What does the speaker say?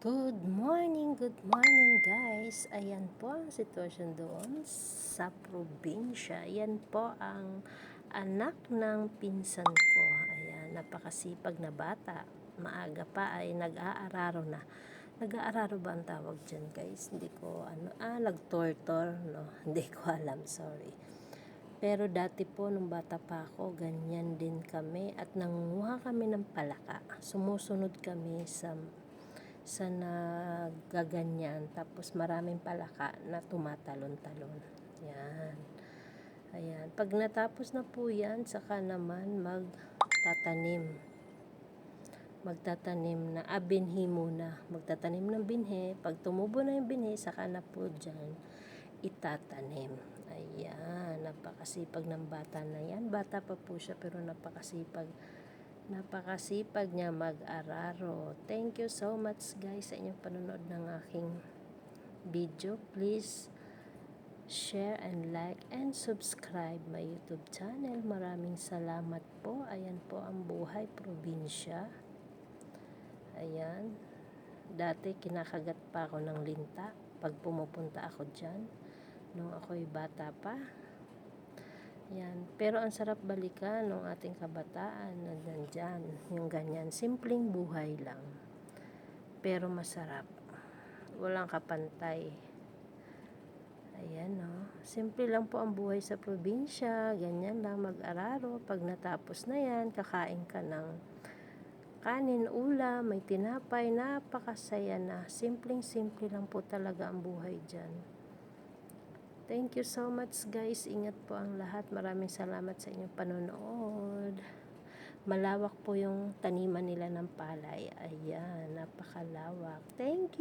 Good morning guys. Ayan po ang sitwasyon doon sa probinsya. Ayan po ang anak ng pinsan ko. Ayan, napakasipag na bata. Maaga pa ay nag-aararo na. Nag-aararo ba ang tawag dyan guys? Hindi ko nagtortor, no? Hindi ko alam, sorry. Pero dati po nung bata pa ako, ganyan din kami at nangunguha kami ng palaka. Sumusunod kami sa nagaganyan, tapos maraming palaka na tumatalon-talon. Yan. Ayan. Pag natapos na po yan, saka naman magtatanim na binhi muna. Magtatanim ng binhi. Pag tumubo na yung binhi, saka na po dyan itatanim. Ayan. Napakasipag ng bata na yan. Bata pa po siya pero napakasipag niya mag-araro. Thank you so much guys sa inyong panonood ng aking video. Please share and like and subscribe my YouTube channel. Maraming salamat po. Ayan po ang buhay probinsya. Ayan. Dati kinakagat pa ako ng linta pag pumupunta ako dyan nung ako'y bata pa. Yan. Pero ang sarap balikan ng ating kabataan na nandyan. Yung ganyan. Simpleng buhay lang. Pero masarap. Walang kapantay. Ayan, no. Simple lang po ang buhay sa probinsya. Ganyan lang mag-araro. Pag natapos na yan, kakain ka ng kanin, ulam, may tinapay. Napakasaya na. Simpleng-simple lang po talaga ang buhay dyan. Thank you so much guys. Ingat po ang lahat. Maraming salamat sa inyong panonood. Malawak po yung taniman nila ng palay. Ayan, napakalawak. Thank you.